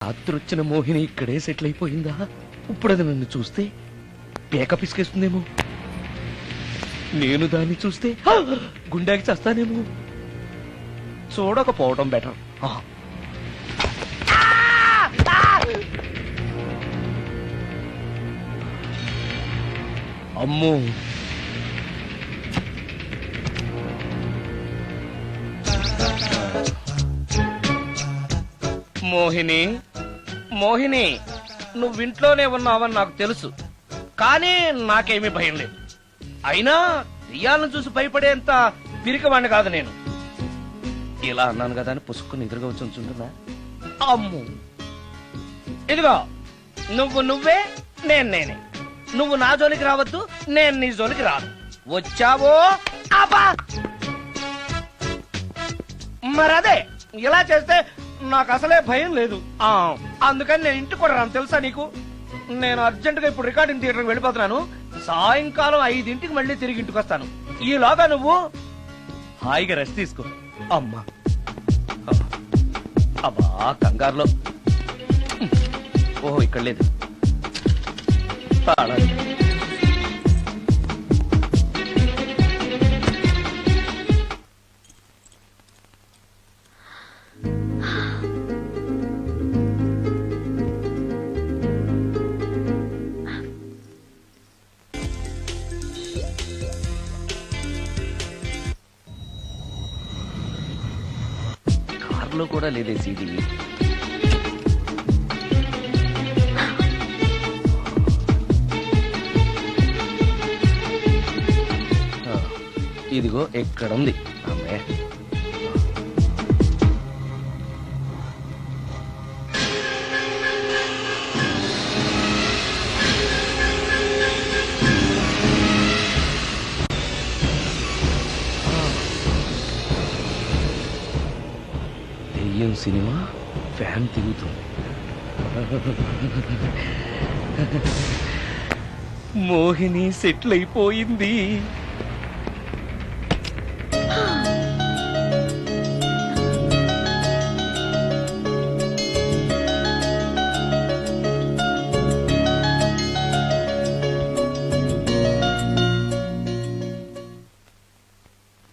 రాత్రొచ్చిన మోహిని ఇక్కడే సెటిల్ అయిపోయిందా? ఇప్పుడు అది నన్ను చూస్తే పేక పిసికేస్తుందేమో. నేను దాన్ని చూస్తే గుండెకి చస్తానేమో. చూడకపోవడం బెటర్. అమ్మో, మోహిని మోహిని, నువ్వింట్లోనే ఉన్నావని నాకు తెలుసు, కానీ నాకేమీ భయం లేదు. అయినా దెయ్యాలను చూసి భయపడేంత పిరికివాణ్ణి కాదు నేను. ఇలా అన్నాను కదా అని పుసుక్కుని ఎదురుగా వచ్చి ఉంచుంటుందా? అమ్ము, ఇదిగో నువ్వే, నేనే. నువ్వు నా జోలికి రావద్దు, నేను నీ జోలికి రాను. వచ్చావో అబ్బా, మరదే ఇలా చేస్తే నాకు అసలే భయం లేదు. అందుకని నేను ఇంటికి కూడా రాను, తెలుసా నీకు? నేను అర్జెంట్ గా ఇప్పుడు రికార్డింగ్ థియేటర్కి వెళ్ళిపోతున్నాను. సాయంకాలం 5 మళ్ళీ తిరిగి ఇంటికి వస్తాను. ఈలోగా నువ్వు హాయిగా రెస్ట్ తీసుకో. అమ్మా, అబ్బా కంగారులో. ఓహో, ఇక్కడ లేదు. కార్లో కూడా లేదే సీడీ. ఇదిగో ఎక్కడుంది. అమ్మే, దెయ్యం సినిమా ఫ్యాన్ తిరుగుతుంది. మోహిని సెటిల్ అయిపోయింది.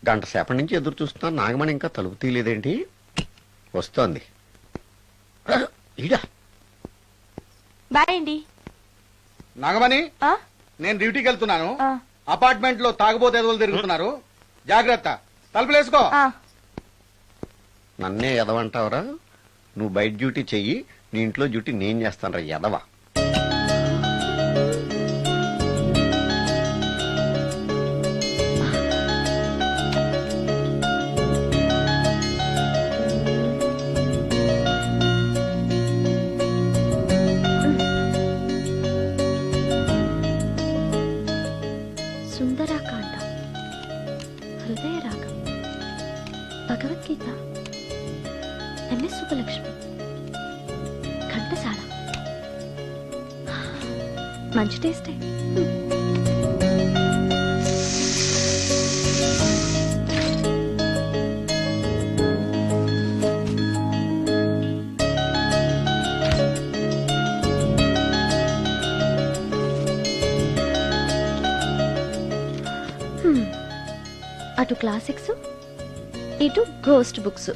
గంట సేపటి నుంచి ఎదురు చూస్తున్నాను. నాగమణి ఇంకా తలుపు తీయలేదేంటి? వస్తోంది. బాయ్ అండి. నాగమణి, నేను డ్యూటీకి వెళ్తున్నాను. అపార్ట్మెంట్ లో తాగుబోతే ఎదవలు తిరుగుతున్నారు, జాగ్రత్త. తలుపులేసుకో. నన్నే ఎదవంటావురా? నువ్వు బయట డ్యూటీ చెయ్యి, నీ ఇంట్లో డ్యూటీ నేను చేస్తాను రా ఎదవా. సుందరాకాండ, హృదయ రాగం, భగవద్గీత, ఎంఎస్ సుబ్బలక్ష్మి, ఘంటసాల. మంచి టేస్టే. అటు క్లాసిక్స్, ఇటు గోస్ట్ బుక్స్.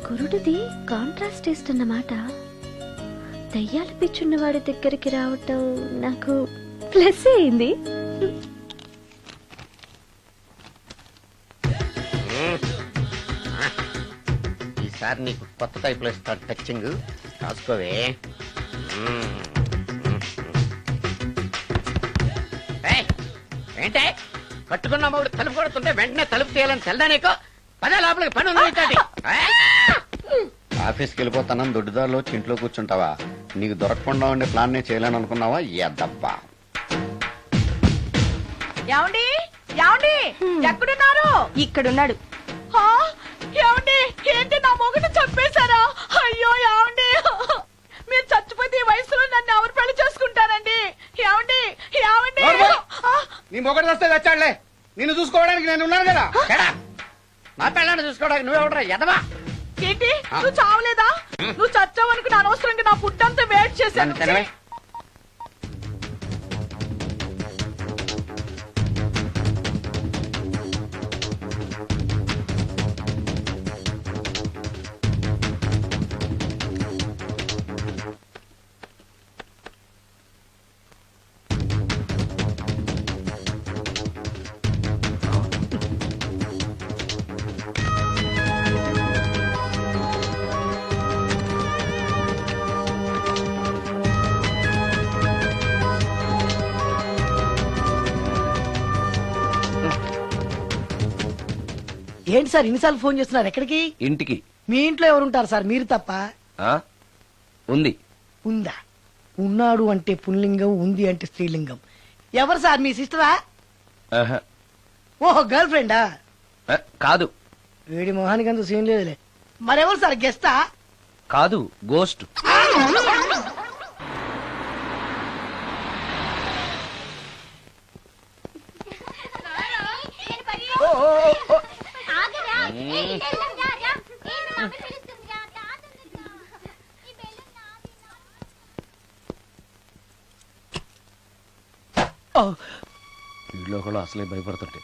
కురుడిది కాంట్రాస్ట్ టేస్ట్ అన్నమాట. దయ్యాల పిచ్చున్న వాడి దగ్గరికి రావటం నాకు ప్లస్ అయింది. ఈసారి నీకు కొత్త టైప్ లో ఇస్తాడు టచ్చింగ్, రాసుకోవే. ఏంటే కట్టుకున్న మూడు తలుపు కొడుతుంటే వెంటనే తలుపు తీయాలని తెల్దా నీకు? పదే లోపలికి పని ఉంది. ఆఫీస్కి వెళ్ళిపోతానని దొడ్డుదారిలో ఇంట్లో కూర్చుంటావా? నీకు దొరకకుండా ఉండే ప్లాన్ నే చేయాలని అనుకున్నావా? ఎద్దబ్బా. ఏమండి ఏమండి, ఎక్కడున్నారు? ఇక్కడున్నాడు. ఏమండి, ఏంటి నా మొగుడు చంపేశారా? అయ్యో ఏమండి, మీరు చచ్చిపోతే ఈ వయసులో నన్ను ఎవరు పెళ్లి చేసుకుంటారండి? ఏమండి ఏమండి, నీ మొగడు వస్తే వచ్చాడులే. నిన్ను చూసుకోవడానికి నేను ఉన్నాను కదా. నా పిల్లని చూసుకోవడానికి నువ్వెవడరా ఎదవా? ఏంటి నువ్వు చావలేదా? నువ్వు చచ్చావనుకుని అనవసరంగా నా ఫుడ్ అంతా వేస్ట్ చేశాను నన్ను తినవే. ఏంటి సార్ ఇన్నిసార్లు ఫోన్ చేస్తున్నారు? ఎక్కడికి? ఇంటికి. మీ ఇంట్లో ఎవరుంటారు సార్, మీరు తప్ప? ఆ? ఉంది. ఉందా? ఉన్నాడు అంటే పుల్లింగం, ఉంది అంటే స్త్రీలింగం. ఎవరు సార్, మీ సిస్టరా? ఆహా. ఓహో, గర్ల్ ఫ్రెండా? కాదు. వీడి మొహానికి అంత సీన్ లేదులే. మరెవరు సార్, గెస్టా? కాదు, గోస్ట్. వీళ్ళు కూడా అసలే భయపడుతుంటే.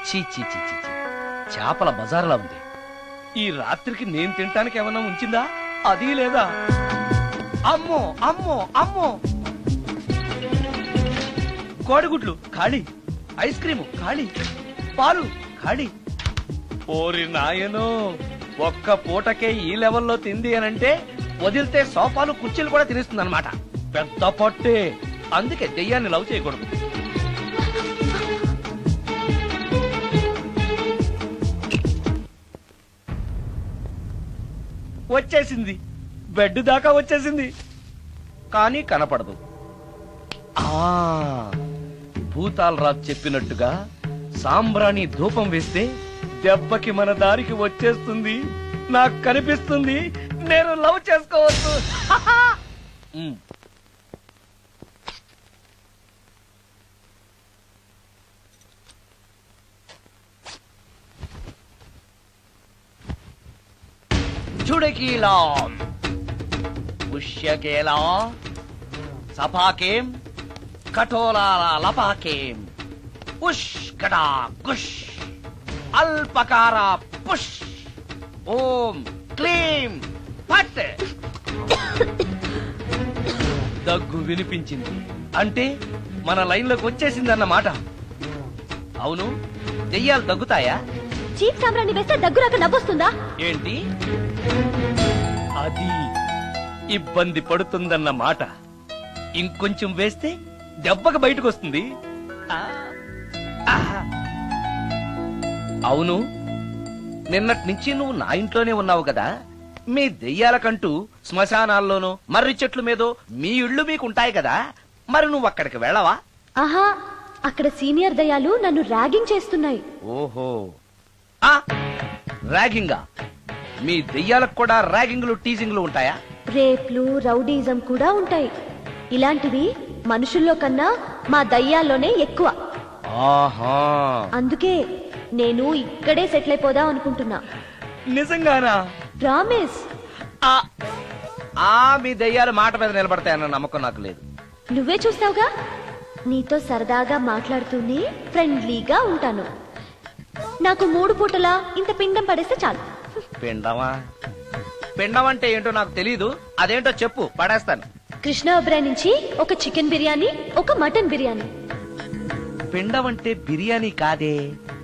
చీ చీ చీ చీ చీ. చేపల బజార్లా ఉంది. ఈ రాత్రికి నేను తినటానికి ఏమన్నా ఉంచిందా? అది లేదా? అమ్మో అమ్మో అమ్మో, కోడిగుడ్లు ఖాళీ, ఐస్ క్రీము ఖాళీ, పాలు ఖాళీ. ఓరి నాయనో, ఒక్క పూటకే ఈ లెవెల్లో తింది అనంటే వదిలితే సోఫాలు కుర్చీలు కూడా తినేస్తుంది అనమాట. పెద్ద పొట్టే. అందుకే దెయ్యాన్ని లవ్ చేయకూడదు. వచ్చేసింది, బెడ్ దాకా వచ్చేసింది, కానీ కనపడదు. భూతాలరాజు చెప్పినట్టుగా సాంబ్రాణి ధూపం వేస్తే దెబ్బకి మన దారికి వచ్చేస్తుంది. నాకు కనిపిస్తుంది, నేను లవ్ చేసుకోవచ్చు. చుడకీలా పుష్యకేలా సపాకేం కఠోరాల లపాకేం పుష్ కటా కుష్ అల్పకార పుష్ ఓం క్లీం పట్. దగ్గు వినిపించింది అంటే మన లైన్లోకి వచ్చేసిందన్నమాట. అవును, దెయ్యాలు దగ్గుతాయా? చీప్ సాంబ్రాన్ని వేస్తే దగ్గురాక నవ్వొస్తుందా? ఏంటి అది? ఇబ్బంది పడుతుందన్న మాట. ఇంకొంచెం వేస్తే దెబ్బకి బయటకు వస్తుంది. అవును, నిన్నటి నుంచి నువ్వు నా ఇంట్లోనే ఉన్నావు కదా. మీ దెయ్యాలకంటూ శ్మశానాల్లోనూ మర్రి చెట్ల మీదో మీ ఇళ్ళు మీకుంటాయి కదా, మరి నువ్వు అక్కడికి వెళ్ళవా? ఆహా, అక్కడ సీనియర్ దయాలు నన్ను ర్యాగింగ్ చేస్తున్నాయి. ఓహో, ర్యాగింగా? మీ దెయ్యాలకు కూడా ర్యాగింగ్లు టీజింగ్లు ఉంటాయా? రేప్లు, రౌడీజం కూడా ఉంటాయి. ఇలాంటివి మనుషుల్లో కన్నా మా దయ్యాల్లోనే ఎక్కువ. ఆహా, అందుకే నేను ఇక్కడే సెటిల్ అయిపోదాం అనుకుంటున్నా. నిజంగానా? ప్రామిస్. మీ దెయ్యాలు మాట మీద నిలబడతాయన్న నమ్మకం నాకు లేదు. నువ్వే చూస్తావుగా, నీతో సరదాగా మాట్లాడుతూనే ఫ్రెండ్లీగా ఉంటాను. నాకు 3 పూటలా ఇంత పిండం పడేస్తే చాలు. పిండమా? పిండం అంటే ఏంటో నాకు తెలీదు, అదేంటో చెప్పు, పడేస్తాను. కృష్ణ ఒబ్రాయ్ నుంచి ఒక చికెన్ బిర్యానీ, ఒక మటన్ బిర్యానీ. పిండం అంటే బిర్యానీ కాదే.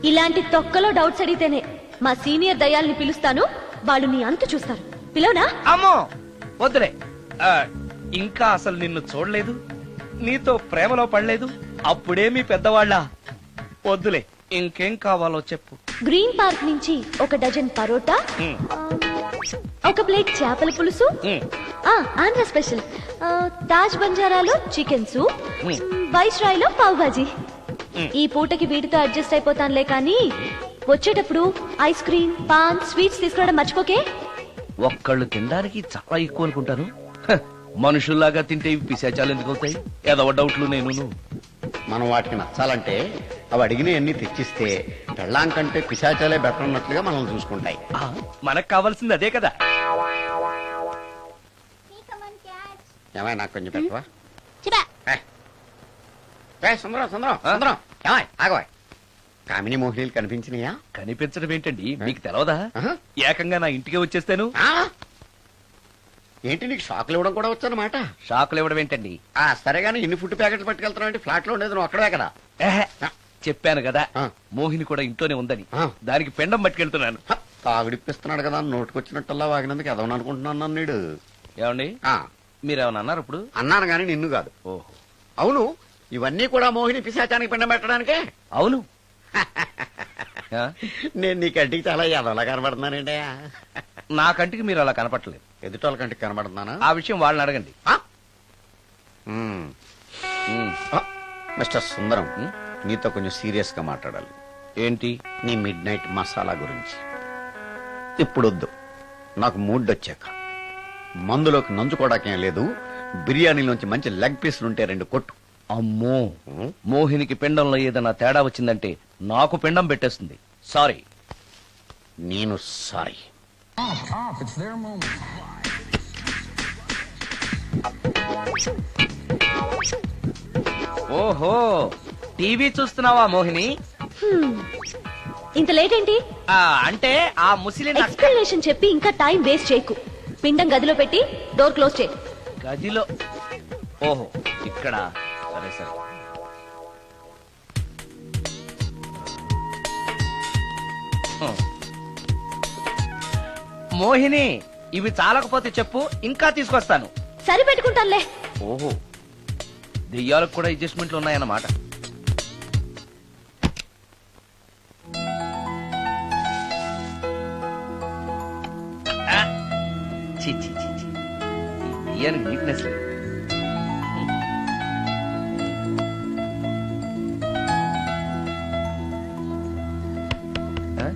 ఇలాంటి తొక్కలో డౌట్స్ అడిగితేనే మా సీనియర్ దయాల్ని పిలుస్తాను, వాళ్ళు నీ అంతు చూస్తారు. పిలవనా? అమ్మో వద్దులే. ఇంకా అసలు నిన్ను చూడలేదు, నీతో ప్రేమలో పడలేదు, అప్పుడే మీ పెద్దవాళ్ళ. వద్దులే, ఇంకేం కావాలో చెప్పు. గ్రీన్ పార్క్ నుంచి ఒక డజన్ పరోటా, ఒక ప్లేట్ చేపల పులుసు, ఆంధ్ర స్పెషల్ తాజ్ బంజారాలో చికెన్ సూప్, వైస్ రాయ్ లో పావ్ భాజీ. ఈ పూటకి వీటితో అడ్జస్ట్ అయిపోతానులే, కానీ వచ్చేటప్పుడు ఐస్ క్రీమ్, పాన్, స్వీట్స్ తీసుకురావడం మర్చిపోకే. ఒక్కళ్ళు తినడానికి చాలా ఎక్కువ అనుకుంటాను. మనుషుల్లాగా తింటే ఇవి పిశాచాలు ఎందుకు అవుతాయి? ఏదో డౌట్లు నేను. మనం వాటికి నచ్చాలంటే అవి అడిగినవన్నీ తెచ్చిస్తే పెళ్ళాం కంటే పిశాచాలే బెటర్ అన్నట్లుగా మనల్ని చూసుకుంటాయి. మనకు కావాల్సింది అదే కదా. ఏమై నాకు కొంచెం పెట్టవా? సుందరం సుందరం సుందరం ఏమై ఆగవా? కామిని మోహినీలు కనిపించినాయా? కనిపించడం ఏంటండి, మీకు తెలవదా? ఆహా. ఏకంగా నా ఇంటికి వచ్చేస్తాను. ఆ? ఏంటి నీకు షాకులు ఇవ్వడం కూడా వచ్చనమాట? షాకులు ఇవ్వడం ఏంటండి? సరేగాని ఇన్ని ఫుడ్ ప్యాకెట్లు పట్టుకెళ్తున్నావు అంటే ఫ్లాట్ లో ఉండేది నువ్వు అక్కడే కదా. ఏహే, చెప్పాను కదా ఆ. మోహిని కూడా ఇంట్లోనే ఉందని. ఆ. దానికి పెండం పట్టుకెళ్తున్నాను. తాగుడిప్పిస్తున్నాడు కదా నోటుకొచ్చినట్టల్లా వాగినందుకు ఎదవని అనుకుంటున్నాను నీడు. ఏమండి, మీరేమన్నా అన్నారు ఇప్పుడు? అన్నాను గాని నిన్ను కాదు. ఓహో, అవును, ఇవన్నీ కూడా మోహిని పిశాచానికి పిండం పెట్టడానికే. అవును. ఆ? నేను నీ కంటికి చాలా ఎదవలా కనబడుతున్నానండి. నా కంటికి మీరు అలా కనపట్లేదు. ఎదుటోళ్ళ కంటికి కనబడుతున్నానా? ఆ విషయం వాళ్ళని అడగండి. ఆ? మ్మ్. మిస్టర్ సుందరం, నీతో కొంచెం సీరియస్ గా మాట్లాడాలి. ఏంటి? నీ మిడ్ నైట్ మసాలా గురించి. ఇప్పుడొద్దు, నాకు మూడ్ వచ్చాక. మందులోకి నంచుకోవడాకేం లేదు, బిర్యానీలోంచి మంచి లెగ్ పీసులుంటే 2 కొట్టు. అమ్మో, మోహినికి పిండంలో ఏదైనా తేడా వచ్చిందంటే నాకు పిండం పెట్టేస్తుంది. సారీ. నేను సారీ. ఓహో, టీవీ చూస్తున్నావా మోహిని? ఇంత లేట్ ఏంటి? అంటే ఆ ముసిలి ఎక్స్ప్లెనేషన్ చెప్పి ఇంకా టైం వేస్ట్ చేయకు. పిండం గదిలో పెట్టి డోర్ క్లోజ్ చేయి. గదిలో? ఓహో, ఇక్కడ. సరే సరే. మోహిని, ఇవి చాలకపోతే చెప్పు, ఇంకా తీసుకొస్తాను. సరి పెట్టుకుంటానులే. ఓహో, దెయ్యాలకు కూడా అడ్జస్ట్మెంట్లు ఉన్నాయన్నమాట. ఆ, ఛీ, ఛీ, ఛీ, ఛీ. ఈ దెయ్యానికి నీట్నెస్ లేదు. ఆ?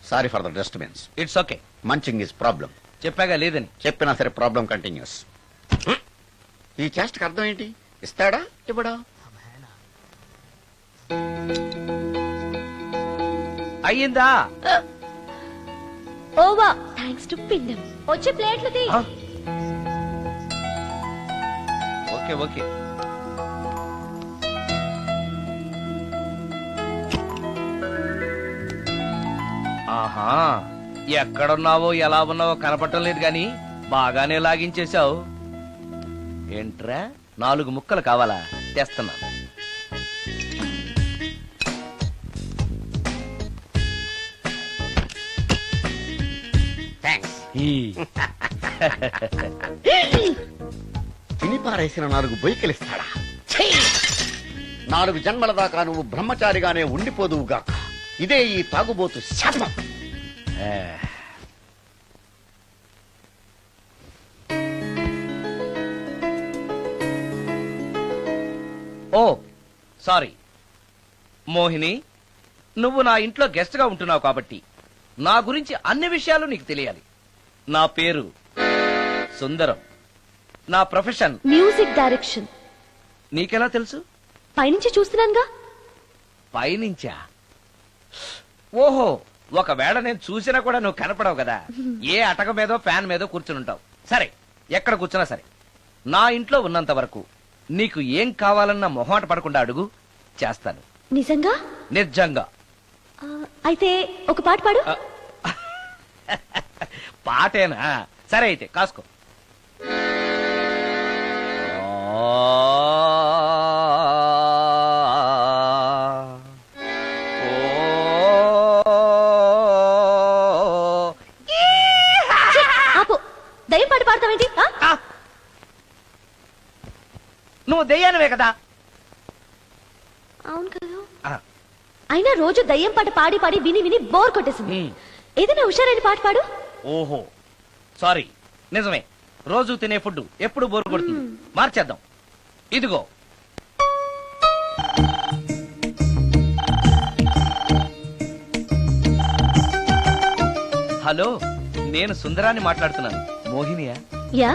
Sorry for the disturbance. It's okay. Munching is problem. చెప్పాగా లేదని. చెప్పినా సరే ప్రాబ్లం కంటిన్యూస్. ఈ చేష్టకి అర్థం ఏంటి? ఇస్తాడా ఇవ్వడా? అయ్యిందా? ఓవా, థ్యాంక్స్ టు పిండం. వచ్చే ప్లేట్లు తీ. ఆ? Okay okay. ఆహా, ఎక్కడున్నావో ఎలా ఉన్నావో కనపడటం లేదు గాని బాగానే లాగించేశావు. ఏంట్రా, 4 ముక్కలు కావాలా? తెస్తున్నాను. థ్యాంక్స్. ఈ. తిని పారేసిన 4 బొయ్యకిలిస్తాడా? 4 జన్మల దాకా నువ్వు బ్రహ్మచారిగానే ఉండిపోదువుగాక. ఇదే ఈ తాగుబోతు శాపం. ఓ సారీ మోహిని, నువ్వు నా ఇంట్లో గెస్ట్ గా ఉంటున్నావు కాబట్టి నా గురించి అన్ని విషయాలు నీకు తెలియాలి. నా పేరు సుందరం. నా ప్రొఫెషన్ మ్యూజిక్ డైరెక్షన్. నీకెలా తెలుసు? పైనుంచి చూస్తున్నానుగా. పైనుంచా? ఓహో, ఒకవేళ నేను చూసినా కూడా నువ్వు కనపడవు కదా. ఏ అటక మీదో ఫ్యాన్ మీదో కూర్చునుంటావు. సరే, ఎక్కడ కూర్చున్నా సరే, నా ఇంట్లో ఉన్నంత వరకు నీకు ఏం కావాలన్నా మొహాట పడకుండా అడుగు, చేస్తాను. నిజంగా? నిజంగా. అయితే ఒక పాట పాడు. పాటేనా? సరే అయితే కాసుకో. ఆపు, దయ్యం పాట పాడతావేంటి? నువ్వు దెయ్యానివే కదా. అవును కదా. ఆ. అయినా రోజు దయ్యం పాట పాడి పాడి విని విని బోర్ కొట్టేసింది. ఏదైనా హుషారైన పాట పాడు. ఓహో సారీ, నిజమే. రోజు తినే ఫుడ్ ఎప్పుడు బోరు కొడుతుంది. మార్చేద్దాం. ఇదిగో. హలో, నేను సుందరాన్ని మాట్లాడుతున్నాను. మోహినియా? Yeah,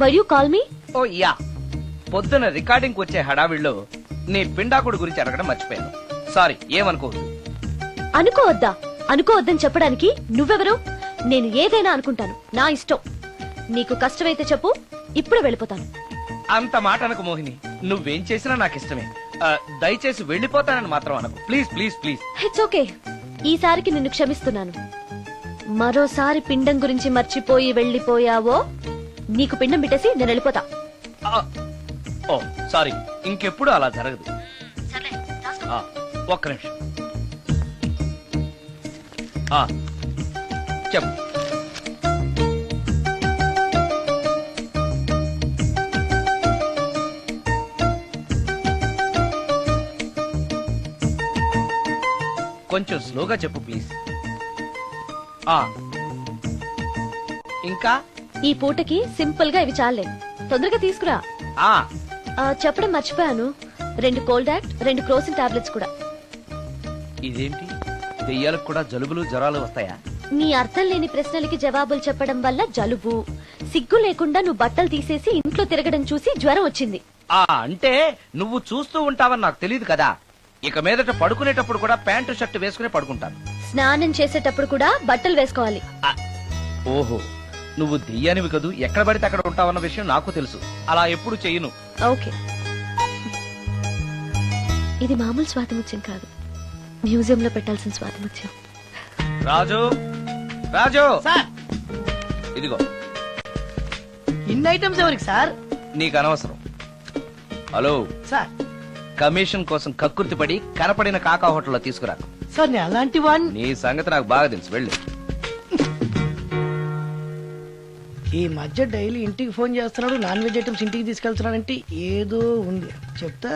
were you call me? Oh yeah. పొద్దున రికార్డింగ్ వచ్చే హడావిడిలో నీ పిండాకుడు గురించి అడగడం మర్చిపోయాను. సారీ, ఏమనుకోవద్దు. అనుకోవద్దా? అనుకోవద్దని చెప్పడానికి నువ్వెవరు? నేను ఏదైనా అనుకుంటాను, నా ఇష్టం. నీకు కష్టమైతే చెప్పు, ఇప్పుడు వెళ్ళిపోతాను. అంత మాట అనకు మోహిని. నువ్వేం చేసినా నాకు ఇష్టమే. దయచేసి వెళ్ళిపోతానని మాత్రం అనకు. Please please please. It's okay, ఈసారికి నిన్ను క్షమిస్తున్నాను. మరోసారి పిండం గురించి మర్చిపోయి వెళ్ళిపోయావో నీకు పిండం పెట్టేసి నేను వెళ్ళిపోతా. ఓ సారీ, ఇంకెప్పుడు అలా జరగదు. ఒక్క నిమిషం. చెప్పు. కొంచెం స్లోగా చెప్పు ప్లీజ్. ఇంకా ఈ పూటకి సింపుల్ గా ఇవి చాలే, తొందరగా తీసుకురా. చెప్పడం మర్చిపోయాను, 2 కోల్డ్ యాక్ట్, 2 క్రోసిన్ టాబ్లెట్స్ కూడా. ఇదేంటి, దెయ్యాలకు కూడా జలుబులు జ్వరాలు వస్తాయా? నీ అర్థం లేని ప్రశ్నలకి జవాబులు చెప్పడం వల్ల జలుబు, సిగ్గు లేకుండా నువ్వు బట్టలు తీసేసి ఇంట్లో తిరగడం చూసి జ్వరం వచ్చింది. అంటే నువ్వు చూస్తూ ఉంటావని నాకు తెలియదు కదా. ఇక మీదట పడుకునేటప్పుడు కూడా ప్యాంటు షర్ట్ వేసుకునే పడుకుంటాను. స్నానం చేసేటప్పుడు కూడా బట్టలు వేసుకోవాలి. ఓహో, నువ్వు దెయ్యానివి కదూ, ఎక్కడ పడితే అక్కడ ఉంటావన్న విషయం నాకు తెలుసు. అలా ఎప్పుడు చెయ్యను. ఓకే, ఇది మామూలు స్వాతిముత్యం కాదు, మ్యూజియం లో పెట్టాల్సిన స్వాతిముత్యం. రాజు, రాజు సార్, ఇదిగో. ఇన్ని ఐటమ్స్ ఎవరికి సార్? నీకు అనవసరం. హలో సార్, కమిషన్ కోసం కక్కుర్తి పడి కనపడిన కాకా హోటల్లో తీసుకురా. సార్ నేను అలాంటి వాడిని. నీ సంగతి నాకు బాగా తెలుసు, వెళ్ళు. ఈ మధ్య డైలీ ఇంటికి ఫోన్ చేస్తున్నాడు, నాన్ వెజ్ ఐటమ్స్ ఇంటికి తీసుకెళ్తున్నాడంటే ఏదో ఉంది, చెప్తా.